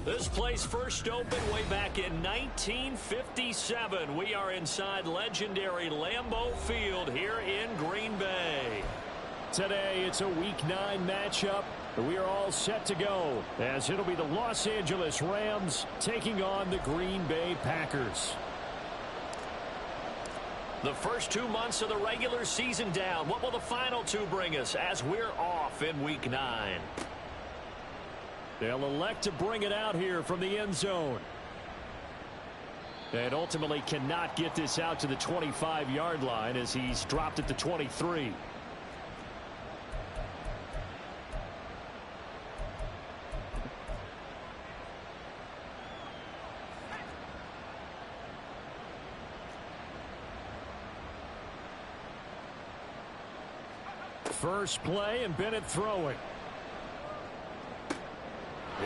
This place first opened way back in 1957. We are inside legendary Lambeau Field here in Green Bay. Today, it's a Week 9 matchup. We are all set to go, as it'll be the Los Angeles Rams taking on the Green Bay Packers. The first 2 months of the regular season down. What will the final 2 bring us as we're off in Week 9? They'll elect to bring it out here from the end zone. And ultimately cannot get this out to the 25-yard line as he's dropped at the 23. First play, and Bennett throwing.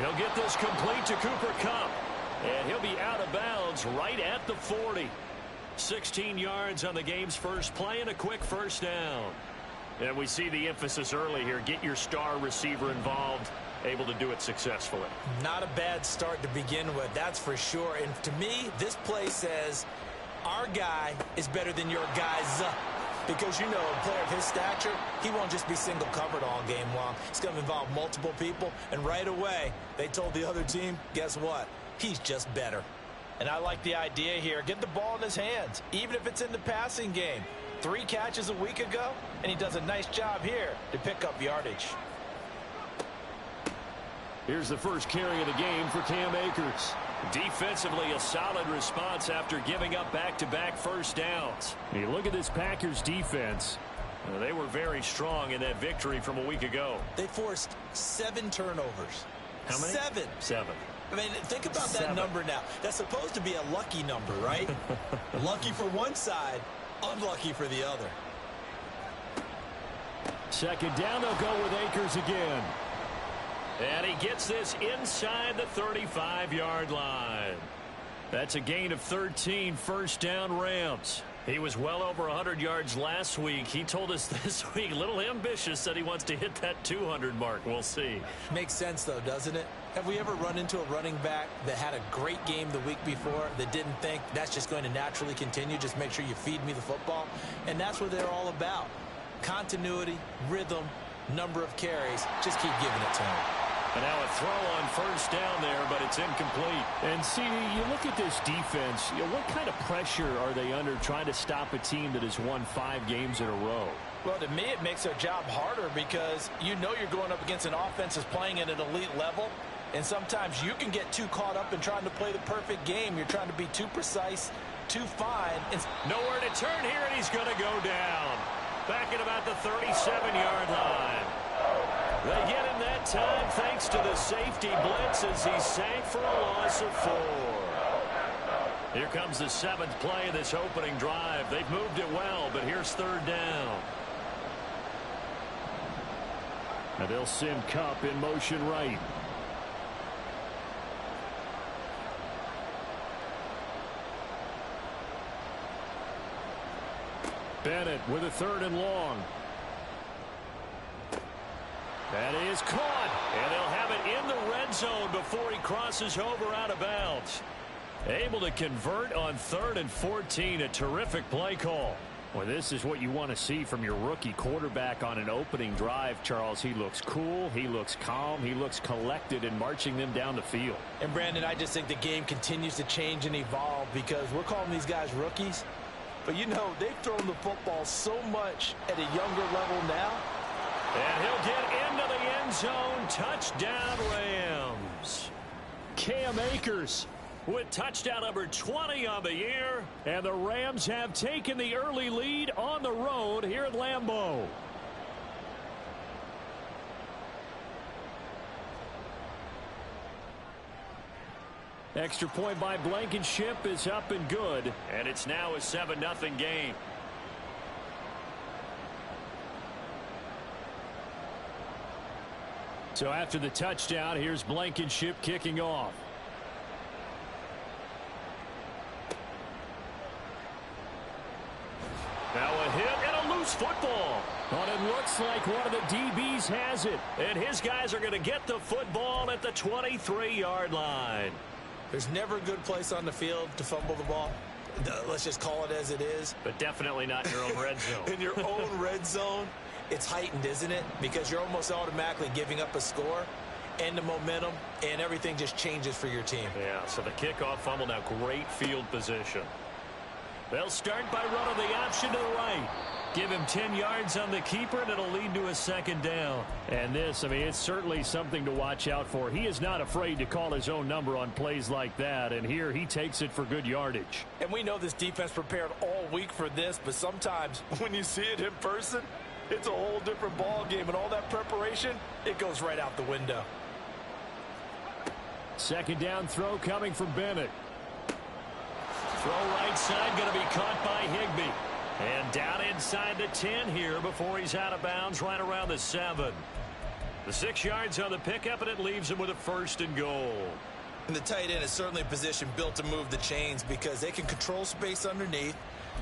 He'll get this complete to Cooper Kupp. And he'll be out of bounds right at the 40. 16 yards on the game's first play and a quick first down. And we see the emphasis early here. Get your star receiver involved. Able to do it successfully. Not a bad start to begin with, that's for sure. And to me, this play says our guy is better than your guys. Because, you know, a player of his stature, he won't just be single covered all game long. It's going to involve multiple people. And right away, they told the other team, guess what? He's just better. And I like the idea here. Get the ball in his hands, even if it's in the passing game. 3 catches a week ago, and he does a nice job here to pick up yardage. Here's the first carry of the game for Cam Akers. Defensively, a solid response after giving up back-to-back first downs. You look at this Packers defense. They were very strong in that victory from a week ago. They forced 7 turnovers. How many? 7. I mean, think about that number now. That's supposed to be a lucky number, right? Lucky for one side, unlucky for the other. Second down, they'll go with Akers again. And he gets this inside the 35-yard line. That's a gain of 13, first down Rams. He was well over 100 yards last week. He told us this week, a little ambitious, that he wants to hit that 200 mark. We'll see. Makes sense, though, doesn't it? Have we ever run into a running back that had a great game the week before that didn't think that's just going to naturally continue? Just make sure you feed me the football. And that's what they're all about. Continuity, rhythm, number of carries. Just keep giving it to him. And now a throw on first down there, but it's incomplete. And, CD, you look at this defense, what kind of pressure are they under trying to stop a team that has won 5 games in a row? Well, to me, it makes their job harder because you know you're going up against an offense that's playing at an elite level. And sometimes you can get too caught up in trying to play the perfect game. You're trying to be too precise, too fine. It's nowhere to turn here, and he's going to go down. Back at about the 37-yard line. They get him that time thanks to the safety blitz as he sank for a loss of 4. Here comes the 7th play of this opening drive. They've moved it well, but here's third down. And they'll send Kupp in motion right. Bennett with a 3rd and long. That is caught, and they'll have it in the red zone before he crosses over out of bounds. Able to convert on 3rd and 14, a terrific play call. Well, this is what you want to see from your rookie quarterback on an opening drive, Charles. He looks cool, he looks calm, he looks collected in marching them down the field. And, Brandon, I just think the game continues to change and evolve because we're calling these guys rookies. But, you know, they've thrown the football so much at a younger level now. And he'll get into the end zone. Touchdown, Rams. Cam Akers with touchdown number 20 on the year. And the Rams have taken the early lead on the road here at Lambeau. Extra point by Blankenship is up and good. And it's now a 7-0 game. So after the touchdown, here's Blankenship kicking off. Now a hit and a loose football. But it looks like one of the DBs has it. And his guys are going to get the football at the 23-yard line. There's never a good place on the field to fumble the ball. Let's just call it as it is. But definitely not in your own red zone. In your own red zone, it's heightened, isn't it? Because you're almost automatically giving up a score and the momentum, and everything just changes for your team. Yeah, so the kickoff fumble, now great field position. They'll start by running the option to the right. Give him 10 yards on the keeper, and it'll lead to a second down. And this, I mean, it's certainly something to watch out for. He is not afraid to call his own number on plays like that, and here he takes it for good yardage. And we know this defense prepared all week for this, but sometimes when you see it in person, it's a whole different ball game, and all that preparation, it goes right out the window. Second down throw coming from Bennett. Throw right side, going to be caught by Higbee. And down inside the 10 here before he's out of bounds right around the 7. The 6 yards on the pickup, and it leaves him with a 1st and goal. And the tight end is certainly a position built to move the chains because they can control space underneath.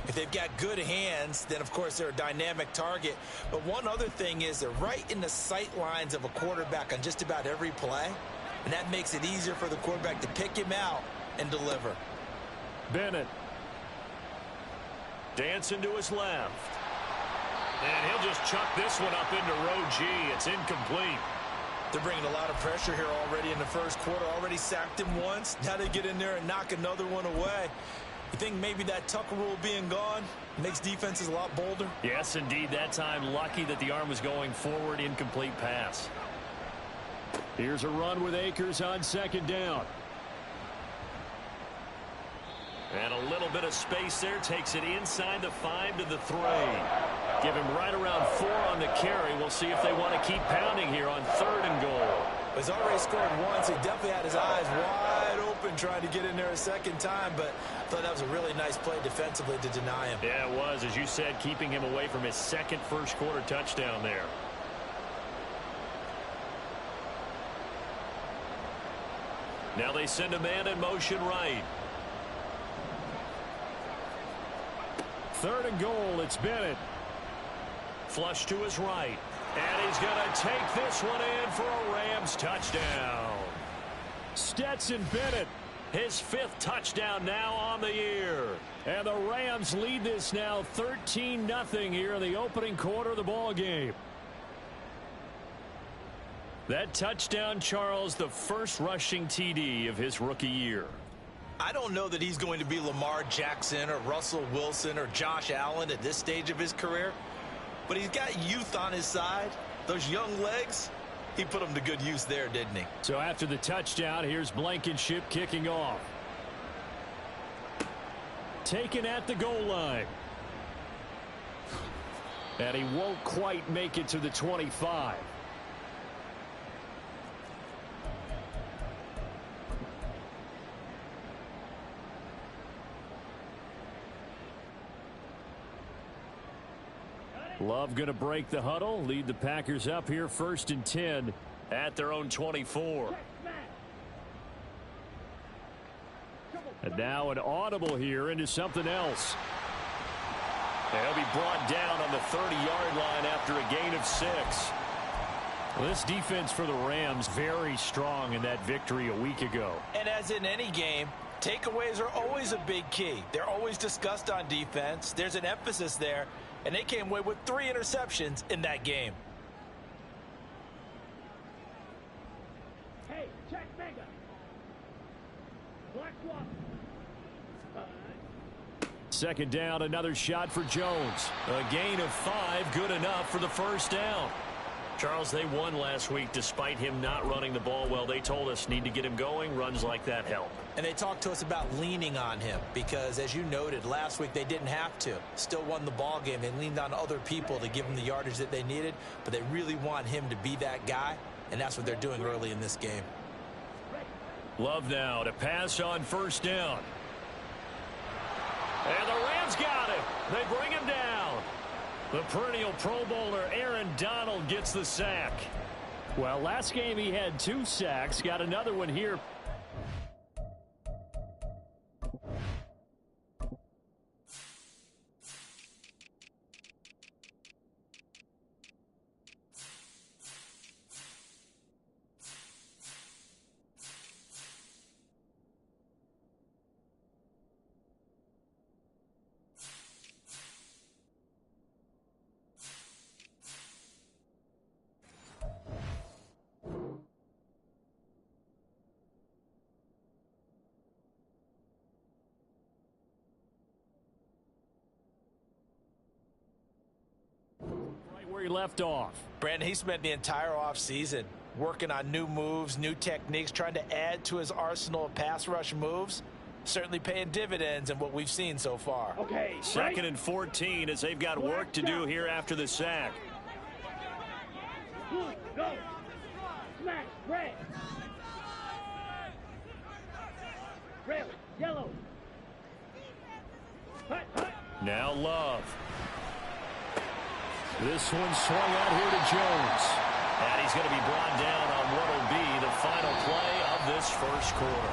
If they've got good hands, then, of course, they're a dynamic target. But one other thing is they're right in the sight lines of a quarterback on just about every play. And that makes it easier for the quarterback to pick him out and deliver. Bennett. Dancing to his left. And he'll just chuck this one up into row G. It's incomplete. They're bringing a lot of pressure here already in the first quarter. Already sacked him once. Now they get in there and knock another one away. You think maybe that Tucker rule being gone makes defenses a lot bolder? Yes, indeed. That time, lucky that the arm was going forward. Incomplete pass. Here's a run with Akers on second down. And a little bit of space there. Takes it inside the 5 to the 3. Give him right around 4 on the carry. We'll see if they want to keep pounding here on 3rd and goal. He's already scored once. He definitely had his eyes wide open trying to get in there a second time, but I thought that was a really nice play defensively to deny him. Yeah, it was. As you said, keeping him away from his second first-quarter touchdown there. Now they send a man in motion right. 3rd and goal, it's Bennett. Flush to his right. And he's going to take this one in for a Rams touchdown. Stetson Bennett. His 5th touchdown now on the year. And the Rams lead this now 13-0 here in the opening quarter of the ball game. That touchdown, Charles, the first rushing TD of his rookie year. I don't know that he's going to be Lamar Jackson or Russell Wilson or Josh Allen at this stage of his career, but he's got youth on his side. Those young legs, he put them to good use there, didn't he? So after the touchdown, here's Blankenship kicking off. Taken at the goal line. And he won't quite make it to the 25. Love going to break the huddle, lead the Packers up here 1st and 10 at their own 24. And now an audible here into something else. They'll be brought down on the 30-yard line after a gain of 6. Well, this defense for the Rams very strong in that victory a week ago. And as in any game, takeaways are always a big key. They're always discussed on defense. There's an emphasis there. And they came away with 3 interceptions in that game. Hey, check Mega. Black one. Second down, another shot for Jones. A gain of 5, good enough for the first down. Charles, they won last week despite him not running the ball well. They told us need to get him going. Runs like that help. And they talked to us about leaning on him because, as you noted, last week they didn't have to. Still won the ball game. They leaned on other people to give them the yardage that they needed, but they really want him to be that guy, and that's what they're doing early in this game. Love now to pass on first down. And the Rams got him. They bring him down. The perennial Pro Bowler Aaron Donald gets the sack. Well, last game he had 2 sacks. Got another one here. left off. Brandon, he spent the entire offseason working on new moves, new techniques, trying to add to his arsenal of pass rush moves. Certainly paying dividends in what we've seen so far. Okay. Second and 14 as they've got work to do here after the sack. Go. Smash. Red. Red. Yellow. Hut, hut. Now Love. This one swung out here to Jones. And he's going to be brought down on what will be the final play of this first quarter.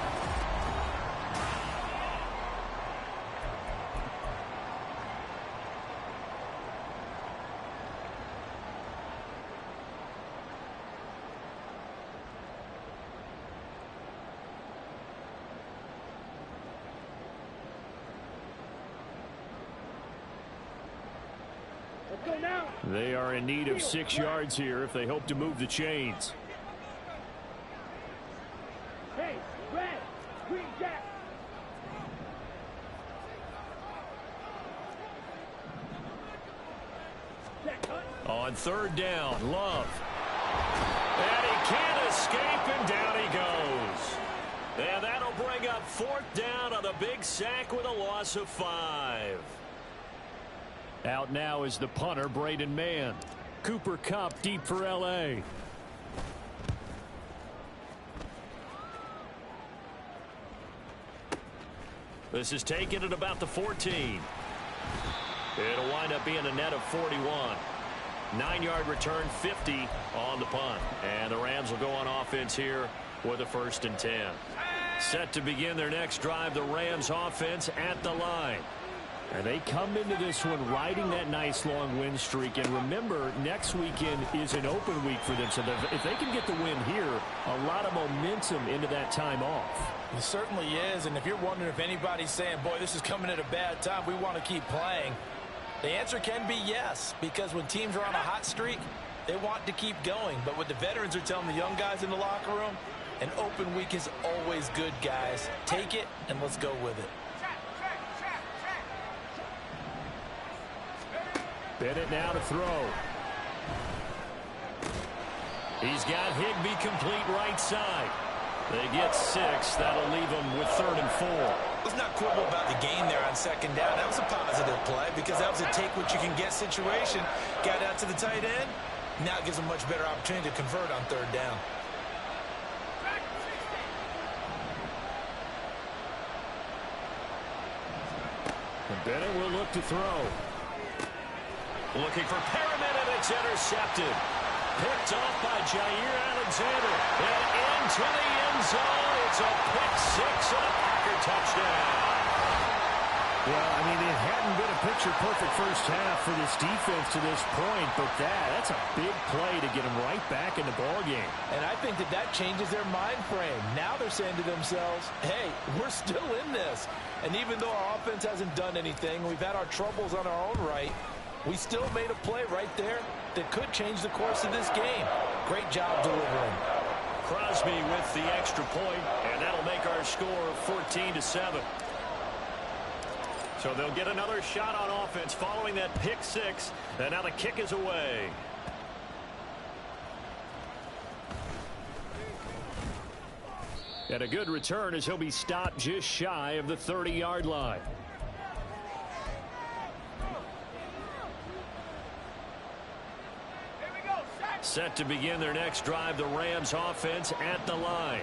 They are in need of 6 yards here if they hope to move the chains. Hey, red, green jack. On third down, Love. And he can't escape, and down he goes. And that'll bring up fourth down on the big sack with a loss of 5. Out now is the punter, Braden Mann. Cooper Kupp deep for L.A. This is taken at about the 14. It'll wind up being a net of 41. 9-yard return, 50 on the punt. And the Rams will go on offense here with a 1st and 10. Set to begin their next drive, the Rams offense at the line. And they come into this one riding that nice long win streak. And remember, next weekend is an open week for them. So if they can get the win here, a lot of momentum into that time off. It certainly is. And if you're wondering if anybody's saying, boy, this is coming at a bad time, we want to keep playing, the answer can be yes. Because when teams are on a hot streak, they want to keep going. But what the veterans are telling the young guys in the locker room, an open week is always good, guys. Take it, and let's go with it. Bennett now to throw. He's got Higbee complete right side. They get 6. That'll leave them with 3rd and 4. Let's not quibble about the gain there on 2nd down. That was a positive play because that was a take-what-you-can-get situation. Got out to the tight end. Now it gives them a much better opportunity to convert on 3rd down. And Bennett will look to throw. Looking for Perriman, and it's intercepted. Picked off by Jair Alexander. And into the end zone. It's a pick 6 and a Packer touchdown. Well, I mean, it hadn't been a picture-perfect first half for this defense to this point, but that's a big play to get them right back in the ballgame. And I think that changes their mind frame. Now they're saying to themselves, hey, we're still in this. And even though our offense hasn't done anything, we've had our troubles on our own right, we still made a play right there that could change the course of this game. Great job delivering. Crosby with the extra point, and that'll make our score 14-7. So they'll get another shot on offense following that pick 6, and now the kick is away. And a good return as he'll be stopped just shy of the 30-yard line. Set to begin their next drive, the Rams offense at the line.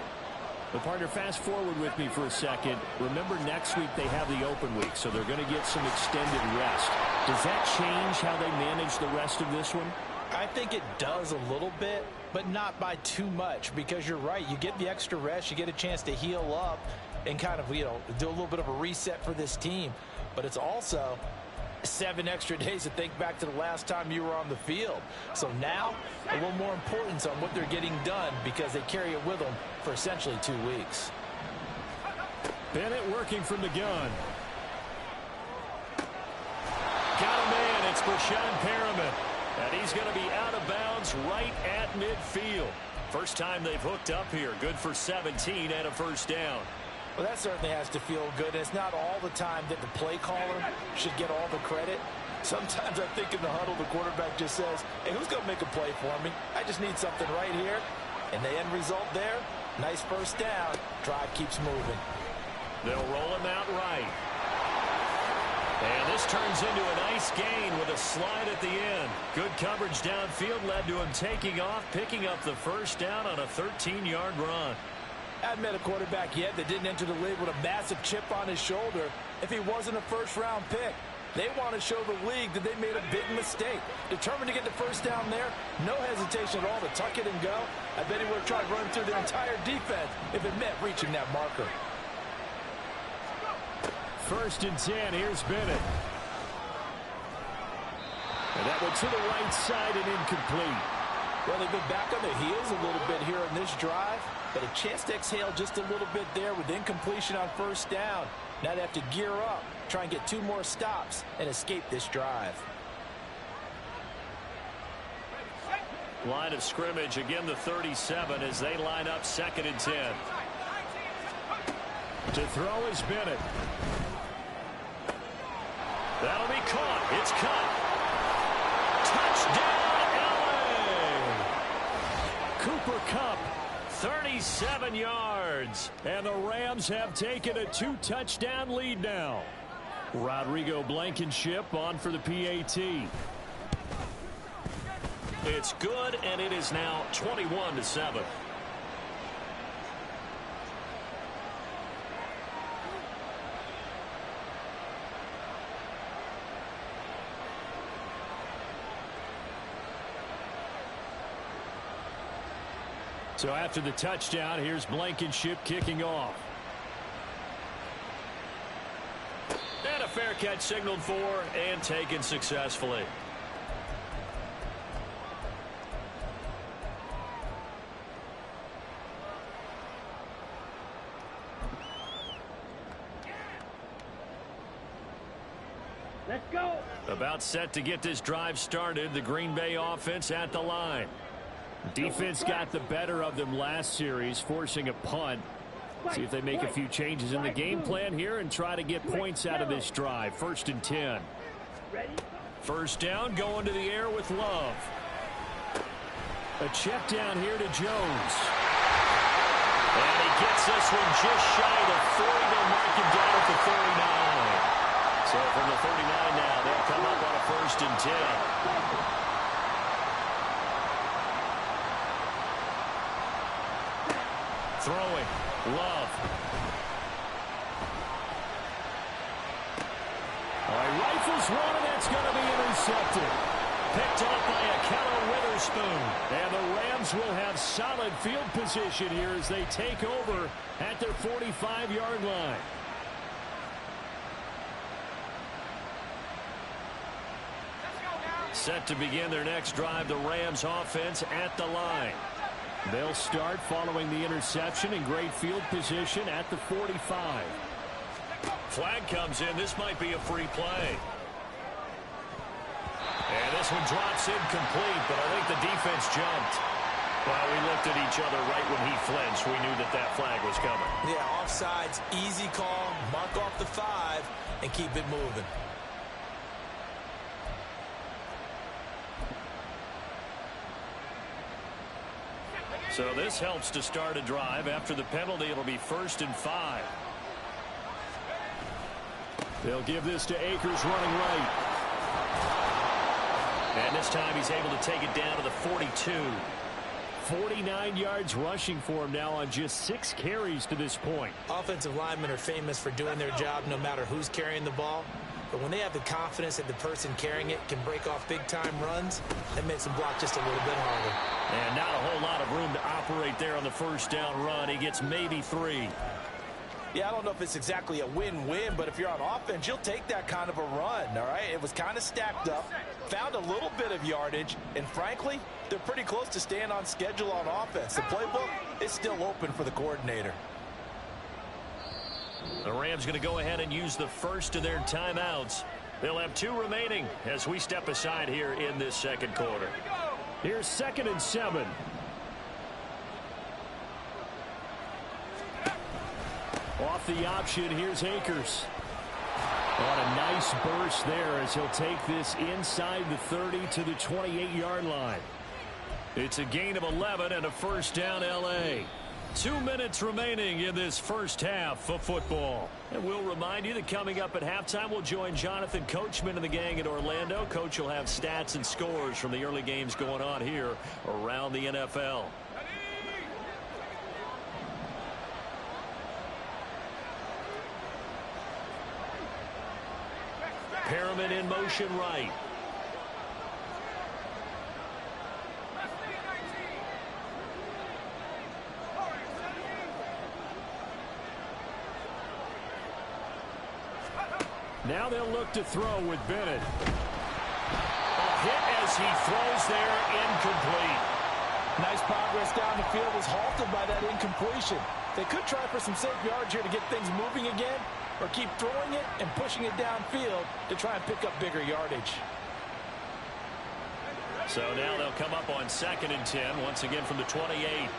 But partner, fast forward with me for a second. Remember, next week they have the open week, so they're going to get some extended rest. Does that change how they manage the rest of this one? I think it does a little bit, but not by too much, because you're right. You get the extra rest, you get a chance to heal up and kind of, do a little bit of a reset for this team. But it's also 7 extra days to think back to the last time you were on the field. So now, a little more importance on what they're getting done because they carry it with them for essentially 2 weeks. Bennett working from the gun. Got a man, it's Breshad Perriman. And he's going to be out of bounds right at midfield. First time they've hooked up here. Good for 17 and a first down. Well, that certainly has to feel good. And it's not all the time that the play caller should get all the credit. Sometimes I think in the huddle, the quarterback just says, hey, who's going to make a play for me? I just need something right here. And the end result there, nice first down. Drive keeps moving. They'll roll him out right. And this turns into a nice gain with a slide at the end. Good coverage downfield led to him taking off, picking up the first down on a 13-yard run. I haven't met a quarterback yet that didn't enter the league with a massive chip on his shoulder if he wasn't a first-round pick. They want to show the league that they made a big mistake. Determined to get the first down there, no hesitation at all to tuck it and go. I bet he would have tried running through the entire defense if it meant reaching that marker. 1st and 10, here's Bennett. And that one to the right side and incomplete. Well, they've been back on their heels a little bit here in this drive, but a chance to exhale just a little bit there with incompletion on first down. Now they have to gear up, try and get 2 more stops, and escape this drive. Line of scrimmage, again the 37 as they line up 2nd and 10. To throw is Bennett. That'll be caught. It's caught. Touchdown, LA! Cooper Kupp, 37 yards. And the Rams have taken a 2-touchdown lead now. Rodrigo Blankenship on for the PAT. It's good, and it is now 21-7. So after the touchdown, here's Blankenship kicking off. And a fair catch signaled for and taken successfully. Let's go. About set to get this drive started. The Green Bay offense at the line. Defense got the better of them last series, forcing a punt. See if they make a few changes in the game plan here and try to get points out of this drive. 1st and 10. First down, going to the air with Love. A check down here to Jones. And he gets this one just shy of 40. They'll mark him down at the 39. So from the 39 now, they'll come up on a 1st and 10. Throwing. Love. All right, rifles one, and that's going to be intercepted. Picked off by Ahkello Witherspoon. And the Rams will have solid field position here as they take over at their 45-yard line. Set to begin their next drive, the Rams offense at the line. They'll start following the interception in great field position at the 45. Flag comes in. This might be a free play. And this one drops incomplete, but I think the defense jumped. Well, we looked at each other right when he flinched. We knew that that flag was coming. Yeah, offsides, easy call, mark off the 5, and keep it moving. So this helps to start a drive. After the penalty, it'll be 1st and 5. They'll give this to Akers running right. And this time he's able to take it down to the 42. 49 yards rushing for him now on just 6 carries to this point. Offensive linemen are famous for doing their job no matter who's carrying the ball. But when they have the confidence that the person carrying it can break off big-time runs, that makes them block just a little bit harder. And not a whole lot of room to operate there on the first down run. He gets maybe 3. Yeah, I don't know if it's exactly a win-win, but if you're on offense, you'll take that kind of a run, all right? It was kind of stacked up, found a little bit of yardage, and frankly, they're pretty close to staying on schedule on offense. The playbook is still open for the coordinator. The Rams going to go ahead and use the first of their timeouts. They'll have 2 remaining as we step aside here in this second quarter. Here's 2nd and 7. Off the option, here's Akers. On a nice burst there as he'll take this inside the 30 to the 28-yard line. It's a gain of 11 and a first down, L.A. 2 minutes remaining in this first half of football. And we'll remind you that coming up at halftime, we'll join Jonathan Coachman and the gang in Orlando. Coach will have stats and scores from the early games going on here around the NFL. Perriman in motion right. Now they'll look to throw with Bennett. A hit as he throws there, incomplete. Nice progress down the field was halted by that incompletion. They could try for some safe yards here to get things moving again, or keep throwing it and pushing it downfield to try and pick up bigger yardage. So now they'll come up on 2nd and 10, once again from the 28.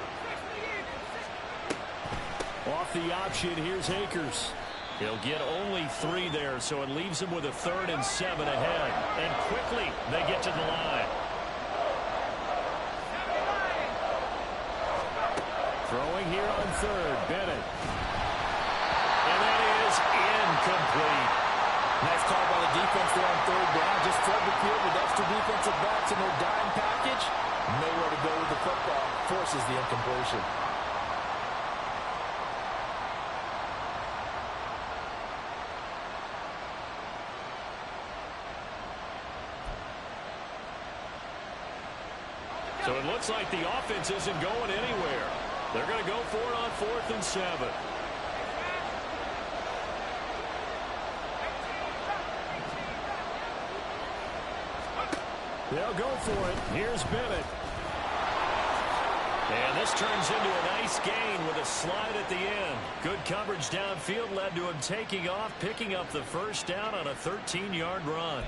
Off the option, here's Akers. He'll get only 3 there, so it leaves him with a 3rd and 7 ahead. And quickly, they get to the line. Throwing here on 3rd, Bennett. And that is incomplete. Nice call by the defense there on 3rd down. Just flood the field with extra defensive backs in their dime package. Nowhere to go with the football. Forces the incompletion. So it looks like the offense isn't going anywhere. They're going to go for it on 4th and 7. They'll go for it. Here's Bennett. And this turns into a nice gain with a slide at the end. Good coverage downfield led to him taking off, picking up the first down on a 13-yard run.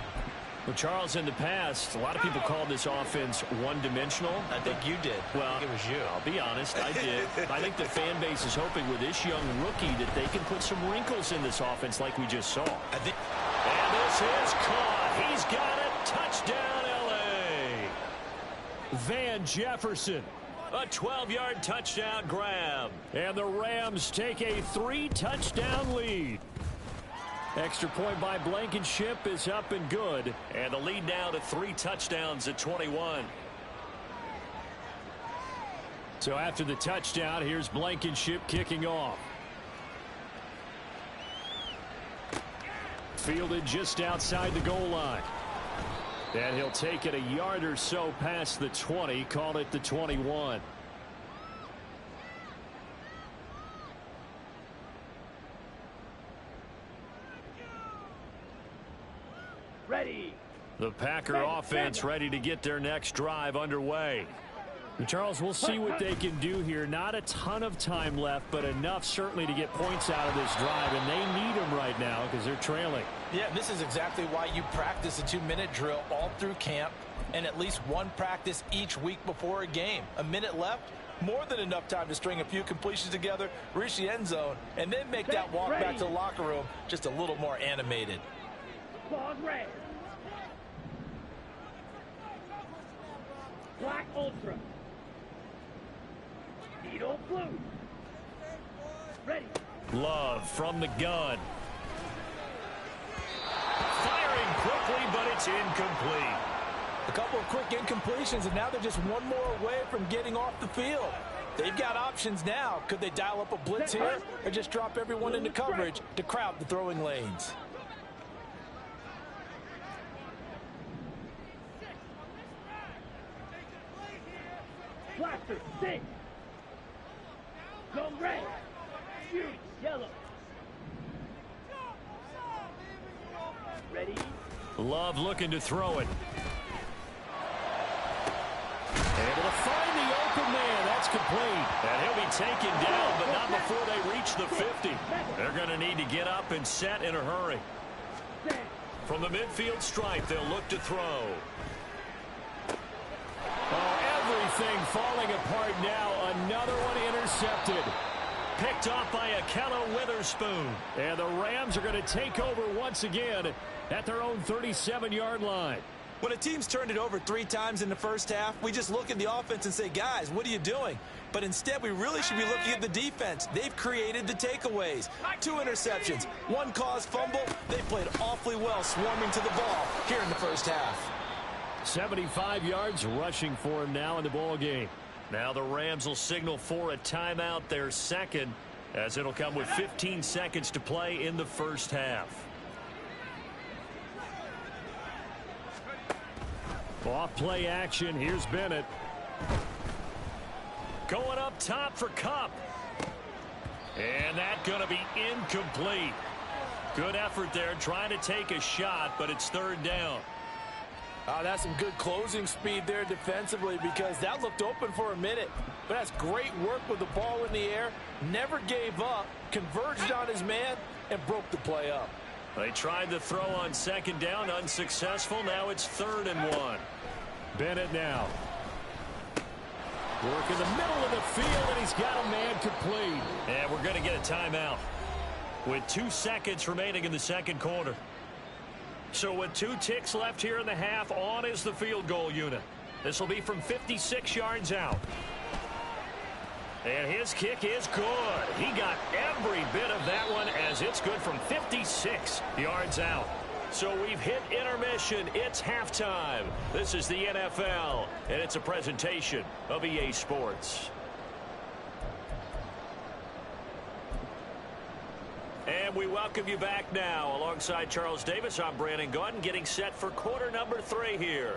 Well, Charles, in the past, a lot of people called this offense one-dimensional. I think you did. Well, I think it was you. I'll be honest, I did. I think the fan base is hoping with this young rookie that they can put some wrinkles in this offense like we just saw. I think. And this is caught. He's got it. Touchdown, L.A. Van Jefferson. A 12-yard touchdown grab. And the Rams take a 3-touchdown lead. Extra point by Blankenship is up and good. And the lead now to 3 touchdowns at 21. So after the touchdown, here's Blankenship kicking off. Fielded just outside the goal line. And he'll take it a yard or so past the 20, call it the 21. Ready. The Packer offense ready to get their next drive underway. And Charles, we'll see what they can do here. Not a ton of time left, but enough certainly to get points out of this drive, and they need them right now because they're trailing. Yeah, this is exactly why you practice a 2-minute drill all through camp and at least one practice each week before a game. A minute left, more than enough time to string a few completions together, reach the end zone, and then make that walk back to the locker room just a little more animated. Pause red. Black Ultra. Needle blue. Ready. Love from the gun. Firing quickly, but it's incomplete. A couple of quick incompletions, and now they're just one more away from getting off the field. They've got options now. Could they dial up a blitz here or just drop everyone into coverage to crowd the throwing lanes? Blaster 6. Go red. Shoot yellow. Ready. Love looking to throw it. Able to find the open man. That's complete. And he'll be taken down, but not before they reach the 50. They're going to need to get up and set in a hurry. From the midfield stripe, they'll look to throw. Oh, everything falling apart now. Another one intercepted. picked off by Ahkello Witherspoon. And the Rams are going to take over once again at their own 37-yard line. When a team's turned it over 3 times in the first half, we just look at the offense and say, guys, what are you doing? But instead, we really should be looking at the defense. They've created the takeaways. 2 interceptions, 1 caused fumble. They played awfully well swarming to the ball here in the first half. 75 yards rushing for him now in the ball game. Now the Rams will signal for a timeout, their second, as it'll come with 15 seconds to play in the first half. Off play action. Here's Bennett. Going up top for Kupp. And that's going to be incomplete. Good effort there trying to take a shot, but it's 3rd down. That's some good closing speed there defensively, because that looked open for a minute. But that's great work with the ball in the air. Never gave up, converged on his man, and broke the play up. They tried to throw on 2nd down, unsuccessful. Now it's 3rd and 1. Bennett now. Work in the middle of the field, and he's got a man complete. And we're going to get a timeout with 2 seconds remaining in the second quarter. So with 2 ticks left here in the half, on is the field goal unit. This will be from 56 yards out. And his kick is good. He got every bit of that one, as it's good from 56 yards out. So we've hit intermission. It's halftime. This is the NFL, and it's a presentation of EA Sports. And we welcome you back now. Alongside Charles Davis, I'm Brandon Gaudin, getting set for quarter number 3 here.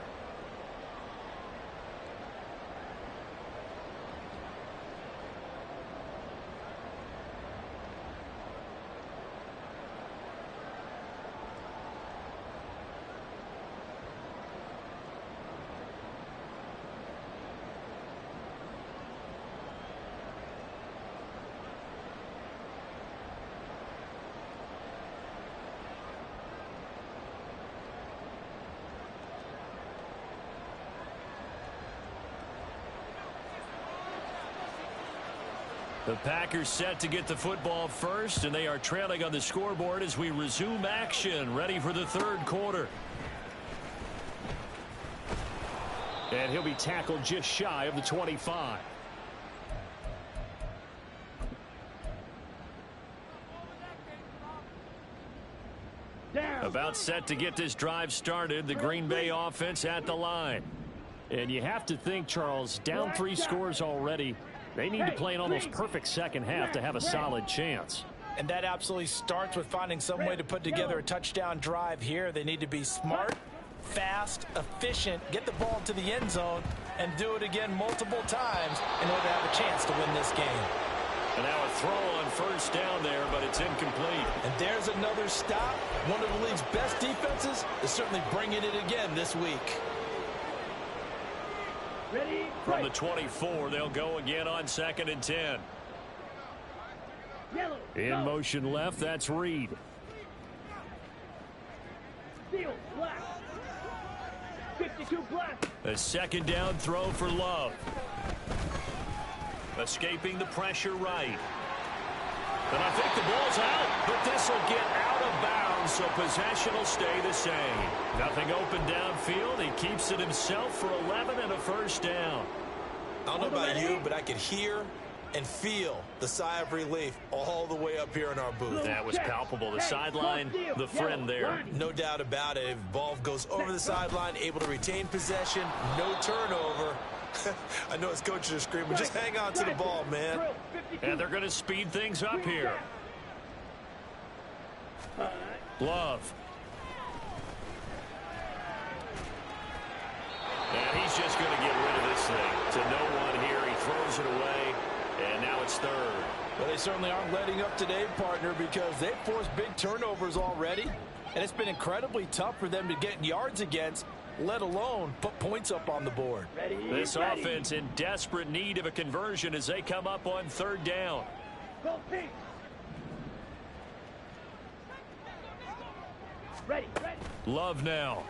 The Packers set to get the football first, and they are trailing on the scoreboard as we resume action, ready for the 3rd quarter. And he'll be tackled just shy of the 25. Down. About set to get this drive started, the Green Bay offense at the line. And you have to think, Charles, down 3 scores already. They need to play an almost perfect second half to have a solid chance. And that absolutely starts with finding some way to put together a touchdown drive here. They need to be smart, fast, efficient, get the ball to the end zone, and do it again multiple times in order to have a chance to win this game. And now a throw on 1st down there, but it's incomplete. And there's another stop. One of the league's best defenses is certainly bringing it again this week. Ready, From the 24, they'll go again on 2nd and 10. Yellow. In go. motion left, that's Reed. Field, black. 52 black. A 2nd down throw for Love. Escaping the pressure right. And I think the ball's out, but this will get out of bounds, so possession will stay the same. Nothing open downfield. He keeps it himself for 11 and a 1st down. I don't know about you, but I could hear and feel the sigh of relief all the way up here in our booth. That was palpable. The sideline, the friend there. No doubt about it. If ball goes over the sideline, able to retain possession, no turnover. I know his coaches are screaming, just hang on to the ball, man. And they're going to speed things up here. Love. And he's just going to get rid of this thing to no one here. He throws it away, and now it's 3rd. Well, they certainly aren't letting up today, partner, because they've forced big turnovers already, and it's been incredibly tough for them to get yards against, let alone put points up on the board. This offense in desperate need of a conversion as they come up on 3rd down. Go pink. Ready. Love now.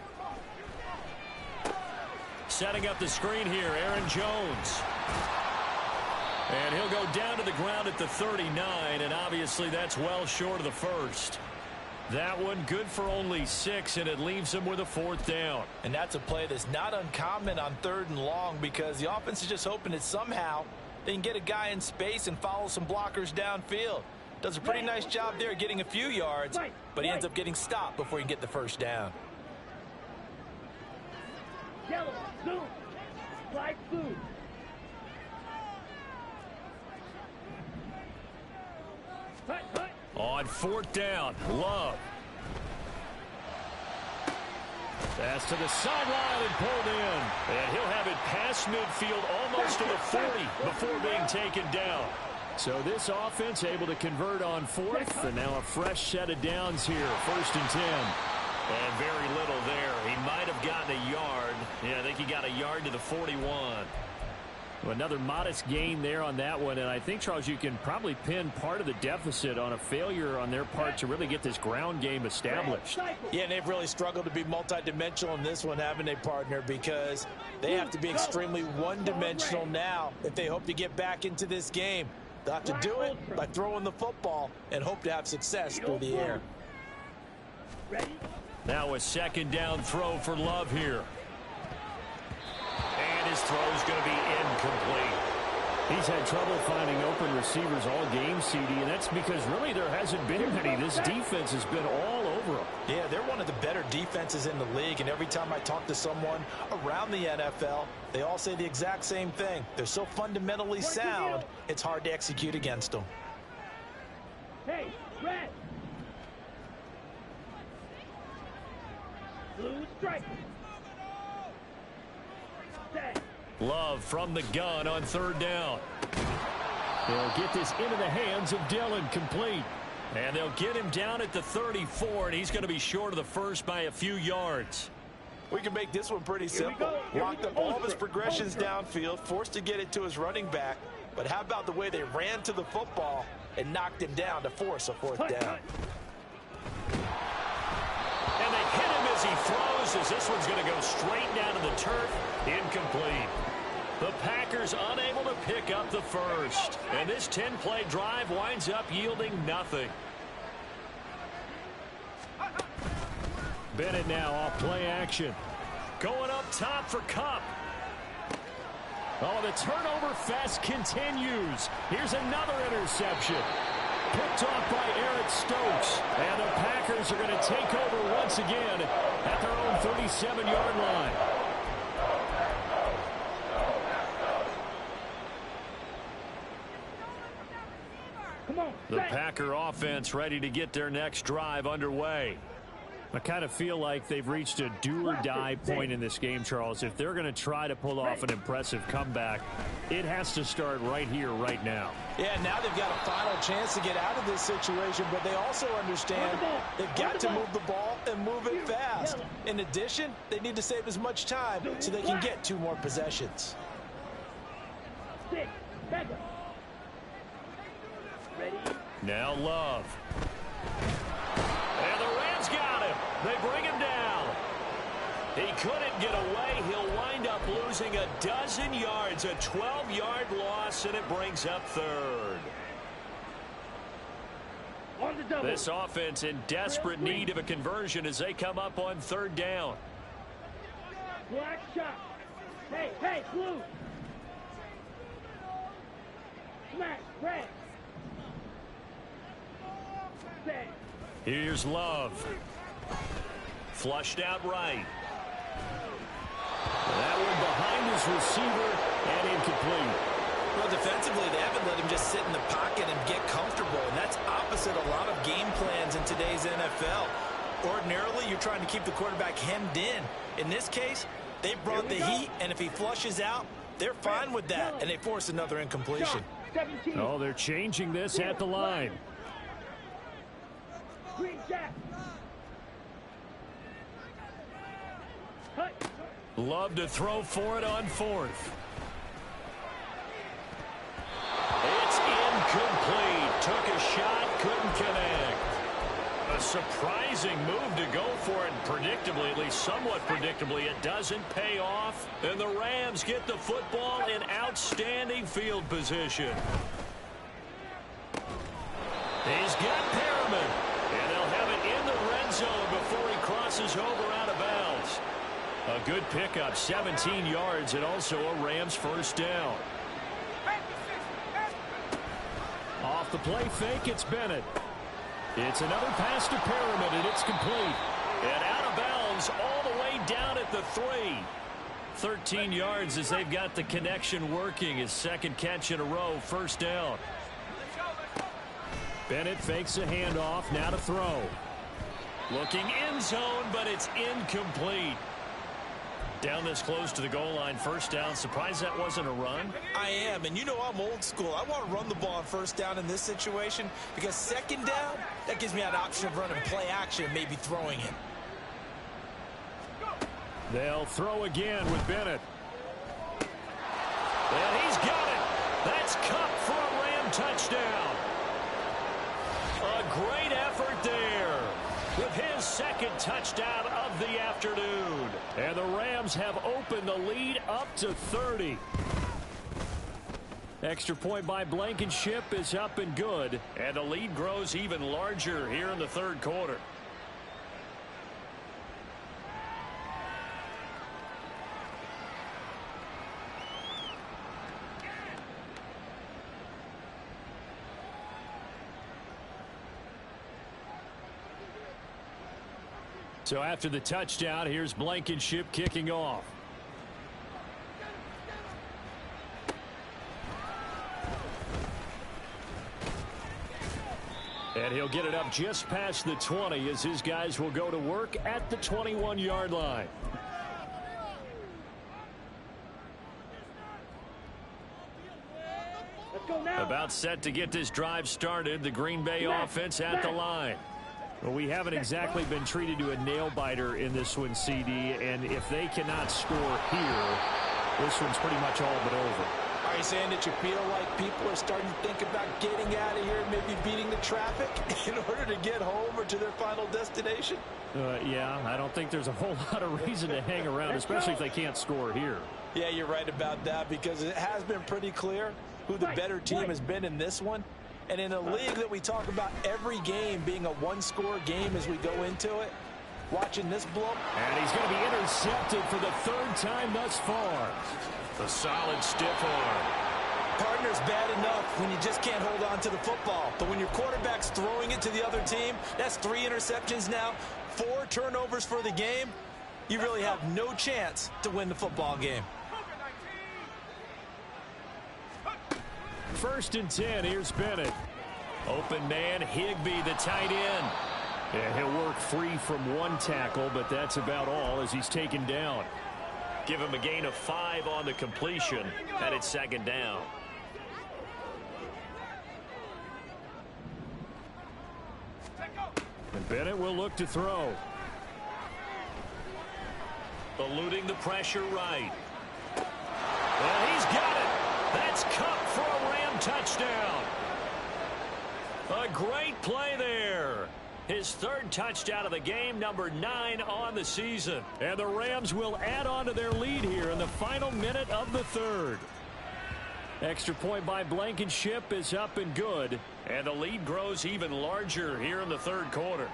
Setting up the screen here, Aaron Jones. And he'll go down to the ground at the 39, and obviously that's well short of the first. That one good for only 6, and it leaves him with a 4th down. And that's a play that's not uncommon on 3rd and long, because the offense is just hoping that somehow they can get a guy in space and follow some blockers downfield. Does a pretty nice job there getting a few yards, but he ends up getting stopped before he can get the 1st down. Yellow, zoom, flag blue. On 4th down, Love. Pass to the sideline and pulled in. And he'll have it past midfield almost to the 40 before being taken down. So this offense able to convert on 4th, and now a fresh set of downs here, 1st and 10. And very little there. He might have gotten a yard. Yeah, I think he got a yard to the 41. Well, another modest gain there on that one, and I think, Charles, you can probably pin part of the deficit on a failure on their part to really get this ground game established. Yeah, and they've really struggled to be multidimensional in this one, haven't they, partner? Because they have to be extremely one-dimensional now if they hope to get back into this game. They'll have to do it by throwing the football and hope to have success through the air. Now a 2nd down throw for Love here. And his throw is going to be incomplete. He's had trouble finding open receivers all game, CD, and that's because really there hasn't been many. This defense has been all over them. Yeah, they're one of the better defenses in the league, and every time I talk to someone around the NFL, they all say the exact same thing. They're so fundamentally sound, it's hard to execute against them. Hey, red. Blue strike. Love from the gun on 3rd down. They'll get this into the hands of Dillon, complete. And they'll get him down at the 34, and he's going to be short of the 1st by a few yards. We can make this one pretty simple. Locked up all of his progressions downfield, forced to get it to his running back. But how about the way they ran to the football and knocked him down to force a 4th down? And they hit him as he throws, as this one's going to go straight down to the turf. Incomplete. The Packers unable to pick up the 1st. And this 10-play drive winds up yielding nothing. Bennett now off play action. Going up top for Kupp. Oh, the turnover fest continues. Here's another interception. Picked off by Eric Stokes. And the Packers are going to take over once again at their own 37-yard line. The Packer offense ready to get their next drive underway. I kind of feel like they've reached a do-or-die point in this game, Charles. If they're going to try to pull off an impressive comeback, it has to start right here, right now. Yeah, now they've got a final chance to get out of this situation, but they also understand they've got to move the ball and move it fast. In addition, they need to save as much time so they can get 2 more possessions. Now Love. And the Rams got him. They bring him down. He couldn't get away. He'll wind up losing a dozen yards, a 12-yard loss, and it brings up 3rd. This offense in desperate need of a conversion as they come up on 3rd down. Black shot. Hey, blue. Smash, red. Here's Love. Flushed out right. That one behind his receiver and incomplete. Well, defensively, they haven't let him just sit in the pocket and get comfortable, and that's opposite a lot of game plans in today's NFL. Ordinarily, you're trying to keep the quarterback hemmed in. In this case, they brought the heat, and if he flushes out, they're fine with that, and they force another incompletion. Oh, they're changing this at the line. Green Jack. Love to throw for it on 4th. It's incomplete. Took a shot, couldn't connect. A surprising move to go for it, and predictably, at least somewhat predictably, it doesn't pay off. And the Rams get the football in outstanding field position. He's got Perriman, and they'll have it in the red zone before he crosses over out of bounds. A good pickup, 17 yards, and also a Rams first down. Off the play fake, it's Bennett. It's another pass to Perriman, and it's complete. And out of bounds all the way down at the 3. 13 yards as they've got the connection working. His second catch in a row, first down. Bennett fakes a handoff, now to throw. Looking end zone, but it's incomplete. Down this close to the goal line, first down. Surprised that wasn't a run? I am, and you know I'm old school. I want to run the ball on first down in this situation because second down, that gives me an option of running play action, maybe throwing it. They'll throw again with Bennett. And he's got it. That's Kupp for a Ram touchdown. A great effort there with his second touchdown of the afternoon. And the Rams have opened the lead up to 30. Extra point by Blankenship is up and good. And the lead grows even larger here in the third quarter. So after the touchdown, here's Blankenship kicking off. And he'll get it up just past the 20 as his guys will go to work at the 21-yard line. Let's go now. About set to get this drive started. The Green Bay offense at the line. Well, we haven't exactly been treated to a nail-biter in this one, CD, and if they cannot score here, this one's pretty much all but over. Are you saying that you feel like people are starting to think about getting out of here and maybe beating the traffic in order to get home or to their final destination? Yeah, I don't think there's a whole lot of reason to hang around, especially if they can't score here. Yeah, you're right about that because it has been pretty clear who the better team has been in this one. And in a league that we talk about every game being a one-score game as we go into it, watching this blow. And he's going to be intercepted for the third time thus far. A solid stiff arm. Partner's bad enough when you just can't hold on to the football. But when your quarterback's throwing it to the other team, that's 3 interceptions now, 4 turnovers for the game. You really have no chance to win the football game. First and 10, here's Bennett. Open man, Higbee, the tight end. Yeah, he'll work free from one tackle, but that's about all as he's taken down. Give him a gain of 5 on the completion, and it's second down. And Bennett will look to throw. Eluding the pressure right. And he's got it. That's Kupp for a Ram touchdown. A great play there. His third touchdown of the game, number 9 on the season. And the Rams will add on to their lead here in the final minute of the third. Extra point by Blankenship is up and good. And the lead grows even larger here in the third quarter.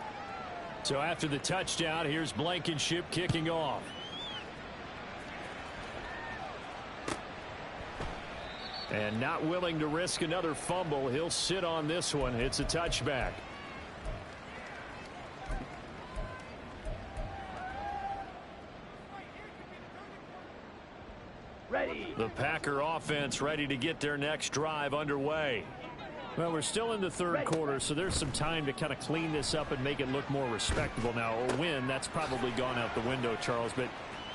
So after the touchdown, here's Blankenship kicking off. And not willing to risk another fumble. He'll sit on this one. It's a touchback. Ready. The Packer offense ready to get their next drive underway. Well, we're still in the third quarter, so there's some time to kind of clean this up and make it look more respectable. Now, a win, that's probably gone out the window, Charles, but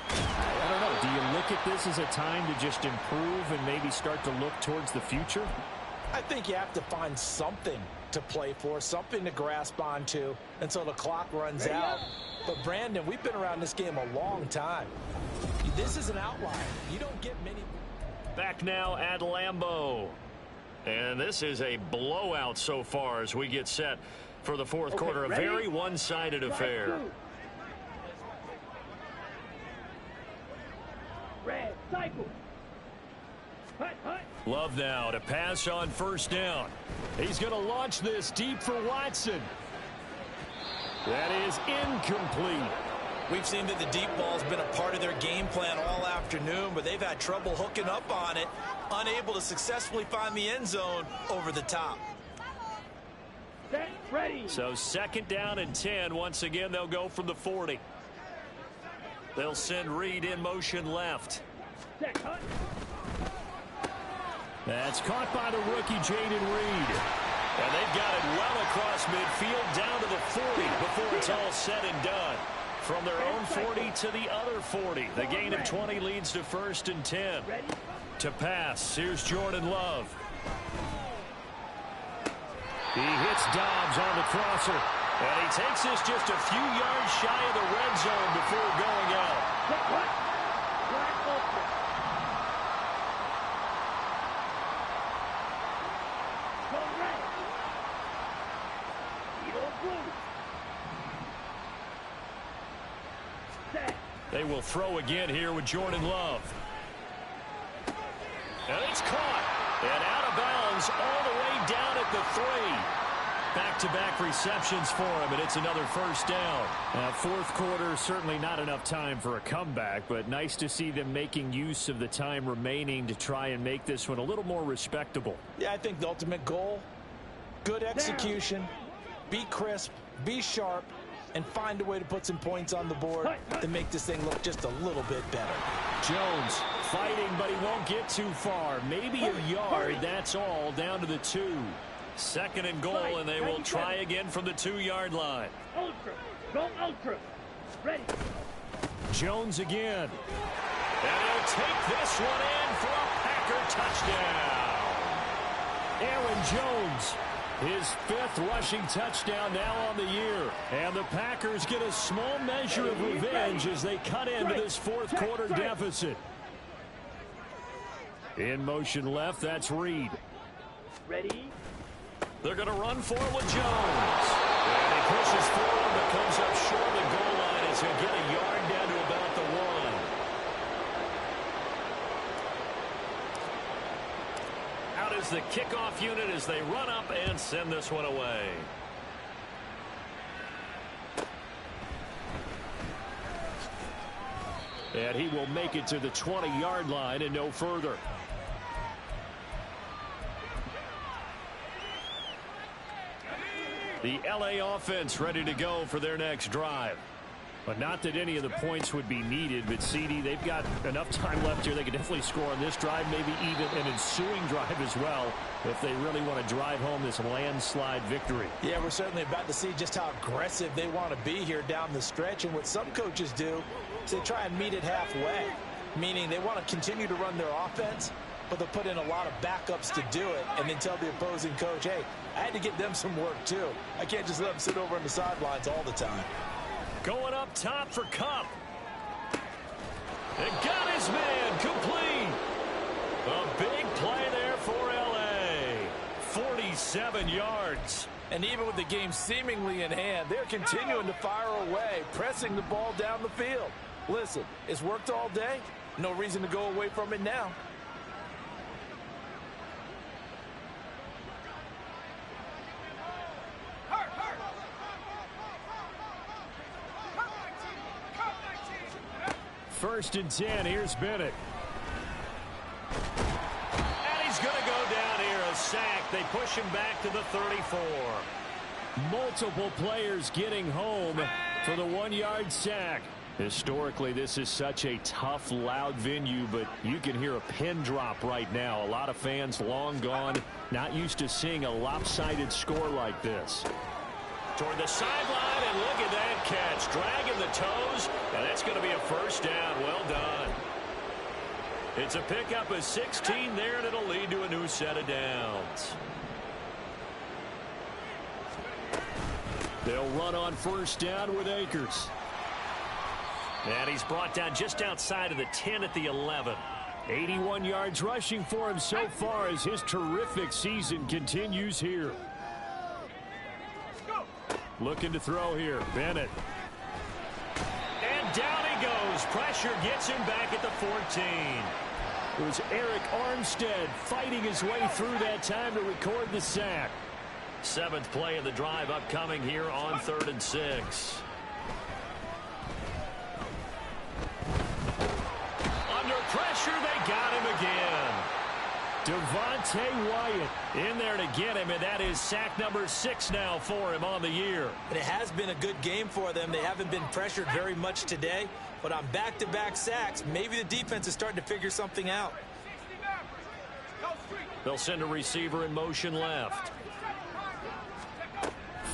I don't know. Do you look at this as a time to just improve and maybe start to look towards the future? I think you have to find something to play for, something to grasp onto until the clock runs out. But, Brandon, we've been around this game a long time. This is an outlier. You don't get many. Back now at Lambeau. And this is a blowout so far as we get set For the fourth quarter, a ready? very one-sided affair. Strike two. Red, cycle. Hut, hut. Love now to pass on first down. He's going to launch this deep for Watson. That is incomplete. We've seen that the deep ball's been a part of their game plan all afternoon, but they've had trouble hooking up on it, unable to successfully find the end zone over the top. Set, ready. So second down and 10. Once again, they'll go from the 40. They'll send Reed in motion left. Set, hut. That's caught by the rookie, Jaden Reed. And they've got it well across midfield down to the 40 before it's all said and done. From their own 40 to the other 40. The gain of 20 leads to first and 10. Ready. To pass, here's Jordan Love. He hits Dobbs on the crosser. And he takes this just a few yards shy of the red zone before going out. Set, hut. Black ultra. Go red. Eagle blue. Set. They will throw again here with Jordan Love. And it's caught. And out of bounds all the way down at the 3. Back-to-back receptions for him, and it's another first down. Fourth quarter, certainly not enough time for a comeback, but nice to see them making use of the time remaining to try and make this one a little more respectable. Yeah, I think the ultimate goal, good execution, be crisp, be sharp, and find a way to put some points on the board to make this thing look just a little bit better. Jones fighting, but he won't get too far. Maybe a yard, that's all, down to the 2. Second and goal, and they will try again from the 2-yard line. Ultra. Go ultra. Ready. Jones again. And he'll take this one in for a Packer touchdown. Aaron Jones, his 5th rushing touchdown now on the year. And the Packers get a small measure of revenge as they cut into this fourth quarter deficit. In motion left, that's Reed. Ready. They're going to run for it with Jones. And he pushes forward but comes up short of the goal line as he'll get a yard down to about the 1. Out is the kickoff unit as they run up and send this one away. And he will make it to the 20-yard line and no further. The LA offense ready to go for their next drive. But not that any of the points would be needed, but CD, they've got enough time left here. They can definitely score on this drive, maybe even an ensuing drive as well, if they really want to drive home this landslide victory. Yeah, we're certainly about to see just how aggressive they want to be here down the stretch. And what some coaches do is they try and meet it halfway, meaning they want to continue to run their offense, but they'll put in a lot of backups to do it and then tell the opposing coach, hey, I had to get them some work too. I can't just let them sit over on the sidelines all the time. Going up top for Kupp. And got his man complete. A big play there for LA. 47 yards. And even with the game seemingly in hand, they're continuing to fire away, pressing the ball down the field. Listen, it's worked all day. No reason to go away from it now. First and 10, here's Bennett. And he's going to go down here, a sack. They push him back to the 34. Multiple players getting home for the 1-yard sack. Historically, this is such a tough, loud venue, but you can hear a pin drop right now. A lot of fans long gone, not used to seeing a lopsided score like this. Toward the sideline, and look at that catch. Dragging the toes, and that's going to be a first down. Well done. It's a pickup of 16 there, and it'll lead to a new set of downs. They'll run on first down with Akers. And he's brought down just outside of the 10 at the 11. 81 yards rushing for him so far as his terrific season continues here. Looking to throw here. Bennett. And down he goes. Pressure gets him back at the 14. It was Eric Armstead fighting his way through that time to record the sack. 7th play of the drive upcoming here on 3rd and 6. Under pressure, they got him again. Devontae Wyatt in there to get him, and that is sack number 6 now for him on the year. And it has been a good game for them. They haven't been pressured very much today, but on back-to-back sacks, maybe the defense is starting to figure something out. They'll send a receiver in motion left.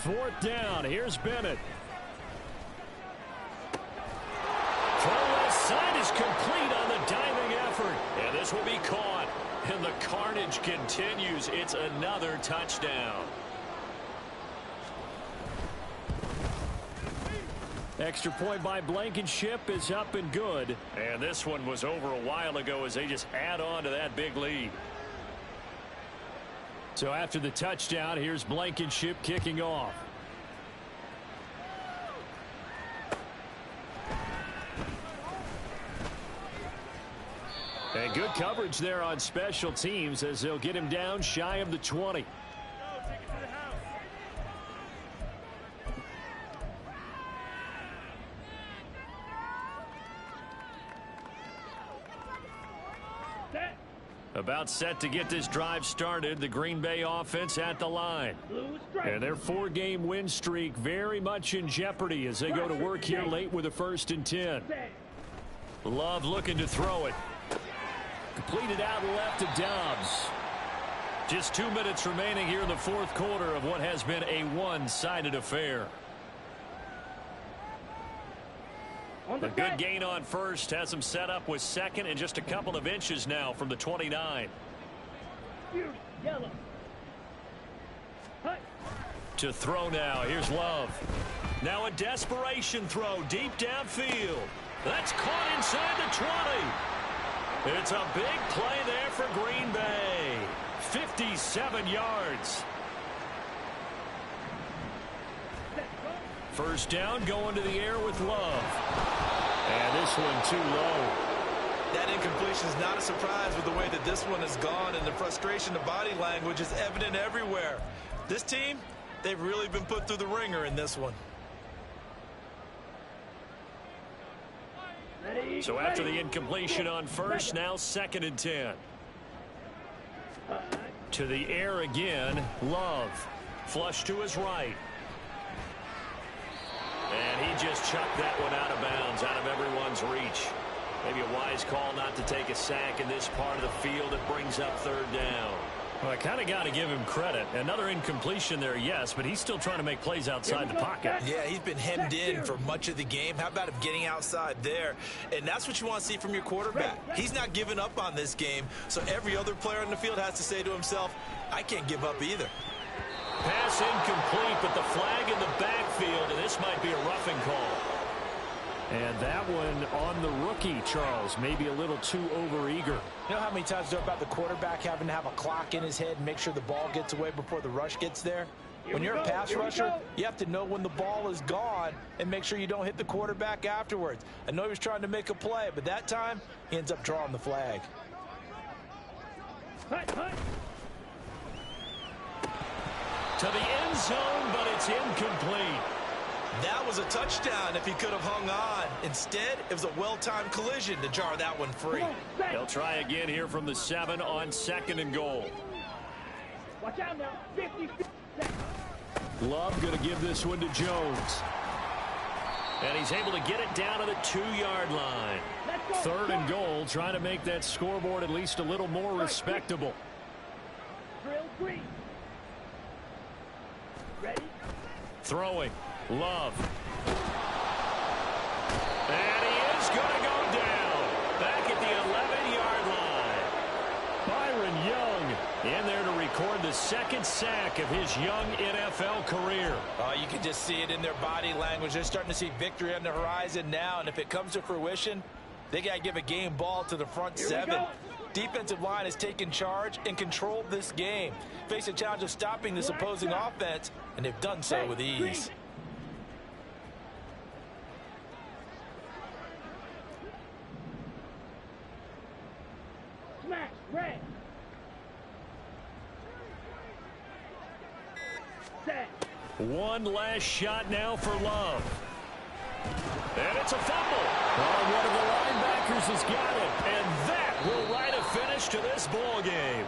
4th down. Here's Bennett. Throw left side is complete on the diving effort. And this will be caught. And the carnage continues. It's another touchdown. Extra point by Blankenship is up and good. And this one was over a while ago as they just add on to that big lead. So after the touchdown, here's Blankenship kicking off. And good coverage there on special teams as they'll get him down shy of the 20. About set to get this drive started. The Green Bay offense at the line. And their 4-game win streak very much in jeopardy as they go to work here late with a 1st and 10. Love looking to throw it. Completed out left to Dobbs. Just 2 minutes remaining here in the 4th quarter of what has been a one-sided affair. A good gain on first has him set up with 2nd and just a couple of inches now from the 29. To throw now. Here's Love. Now a desperation throw deep downfield. That's caught inside the 20. It's a big play there for Green Bay. 57 yards. 1st down going to the air with Love. And this one too low. That incompletion is not a surprise with the way that this one has gone, and the frustration of body language is evident everywhere. This team, they've really been put through the ringer in this one. So after the incompletion on first, now 2nd and 10. To the air again, Love. Flush to his right. And he just chucked that one out of bounds, out of everyone's reach. Maybe a wise call not to take a sack in this part of the field. It brings up 3rd down. Well, I kind of got to give him credit. Another incompletion there, yes, but he's still trying to make plays outside the pocket. Yeah, he's been hemmed in for much of the game. How about him getting outside there? And that's what you want to see from your quarterback. He's not giving up on this game, so every other player on the field has to say to himself, I can't give up either. Pass incomplete, but the flag in the backfield, and this might be a roughing call. And that one on the rookie, Charles, maybe a little too overeager. You know how many times they're about the quarterback having to have a clock in his head and make sure the ball gets away before the rush gets there? When you're a pass rusher, you have to know when the ball is gone and make sure you don't hit the quarterback afterwards. I know he was trying to make a play, but that time, he ends up drawing the flag. To the end zone, but it's incomplete. That was a touchdown if he could have hung on. Instead, it was a well-timed collision to jar that one free. They'll try again here from the 7 on 2nd and goal. Watch out now. 50 seconds. Love going to give this one to Jones. And he's able to get it down to the 2-yard line. 3rd and goal, trying to make that scoreboard at least a little more respectable. Drill 3. Ready? Throwing. Love. And he is going to go down. Back at the 11-yard line. Byron Young in there to record the 2nd sack of his young NFL career. Oh, you can just see it in their body language. They're starting to see victory on the horizon now, and if it comes to fruition, they got to give a game ball to the front 7. Defensive line has taken charge and controlled this game. Face a challenge of stopping this opposing offense, and they've done so with ease. Red. Set. One last shot now for Love. And it's a fumble. Oh, one of the linebackers has got it. And that will write a finish to this ball game.